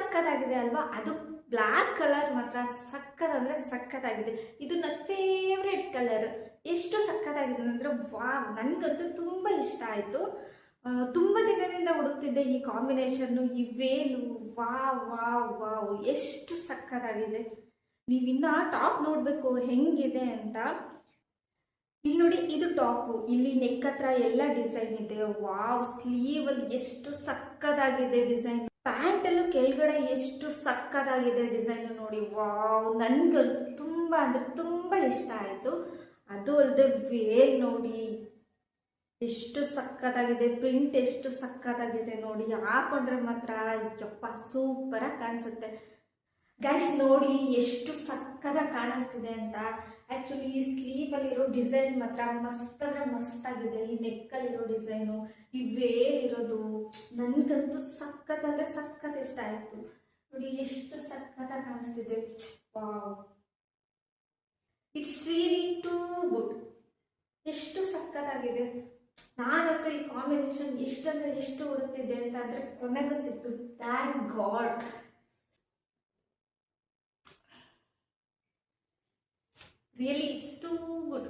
ಸಕ್ಕತ್ತಾಗಿದೆ ಅಲ್ವಾ? ಅದು ಬ್ಲ್ಯಾಕ್ ಕಲರ್ ಮಾತ್ರ ಸಕ್ಕತ್ ಸಕ್ಕತ್ತಾಗಿದೆ. ಇದು ನನ್ನ ಫೇವ್ರೆಟ್ ಕಲರ್. ಎಷ್ಟು ಸಕ್ಕತ್ತಾಗಿದೆ ಅಂದರೆ ವಾವ್, ನನಗಂತೂ ತುಂಬ ಇಷ್ಟ ಆಯಿತು. ತುಂಬ ದಿನದಿಂದ ಹುಡುಕ್ತಿದ್ದೆ ಈ ಕಾಂಬಿನೇಷನ್ನು, ಈ ವೇಲು. ವಾವ್ ವಾವ್ ವಾವ್, ಎಷ್ಟು ಸಕ್ಕತ್ತಾಗಿದೆ. ನೀವಿನ್ನ ಟಾಪ್ ನೋಡಬೇಕು ಹೆಂಗಿದೆ ಅಂತ. ಇಲ್ಲಿ ನೋಡಿ, ಇದು ಟಾಪು. ಇಲ್ಲಿ ನೆಕ್ ಹತ್ರ ಎಲ್ಲ ಡಿಸೈನ್ ಇದೆ. ವಾವ್, ಸ್ಲೀವಲ್ಲಿ ಎಷ್ಟು ಸಕ್ಕತ್ತಾಗಿದೆ ಡಿಸೈನ್. ಪ್ಯಾಂಟಲ್ಲೂ ಕೆಳಗಡೆ ಎಷ್ಟು ಸಕ್ಕತ್ತಾಗಿದೆ ಡಿಸೈನ್ ನೋಡಿ. ವಾವ್, ನನಗಂತೂ ತುಂಬ ಅಂದರೆ ತುಂಬ ಇಷ್ಟ ಆಯಿತು. ಅದು ಅಲ್ಲದೆ ವೇಲ್ ನೋಡಿ ಎಷ್ಟು ಸಕ್ಕತ್ತಾಗಿದೆ, ಪ್ರಿಂಟ್ ಎಷ್ಟು ಸಕ್ಕತ್ತಾಗಿದೆ ನೋಡಿ. ಹಾಕೊಂಡ್ರೆ ಮಾತ್ರ ಯಪ್ಪ ಸೂಪರಾಗಿ ಕಾಣಿಸುತ್ತೆ. ಗೈಸ್ ನೋಡಿ ಎಷ್ಟು ಸಕ್ಕತ್ತಾಗಿ ಕಾಣಿಸ್ತಿದೆ ಅಂತ. ಆ್ಯಕ್ಚುಲಿ ಈ ಸ್ಲೀವಲ್ಲಿರೋ ಡಿಸೈನ್ ಮಾತ್ರ ಮಸ್ತ್ ಅಂದರೆ ಮಸ್ತಾಗಿದೆ. ಈ ನೆಕ್ಕಲ್ಲಿರೋ ಡಿಸೈನು, ಈ ವೇಲ್ ಇರೋದು ನನಗಂತೂ ಸಖತ್ ಅಂದರೆ ಸಖತ್ ಇಷ್ಟ ಆಯಿತು ನೋಡಿ. ಎಷ್ಟು ಸಖತ್ತಾಗಿ ಕಾಣಿಸ್ತಿದೆ. Wow, it's really too good. ಎಷ್ಟು ಸಖತ್ತಾಗಿದೆ. ನಾನಂತೂ ಈ ಕಾಂಬಿನೇಷನ್ ಎಷ್ಟಂದರೆ ಎಷ್ಟು ಹುಡುಕ್ತಿದ್ದೆ ಅಂತ ಅಂದರೆ ಕೊನೆಗೂ ಸಿಕ್ತು. Thank god. Really, it's too good.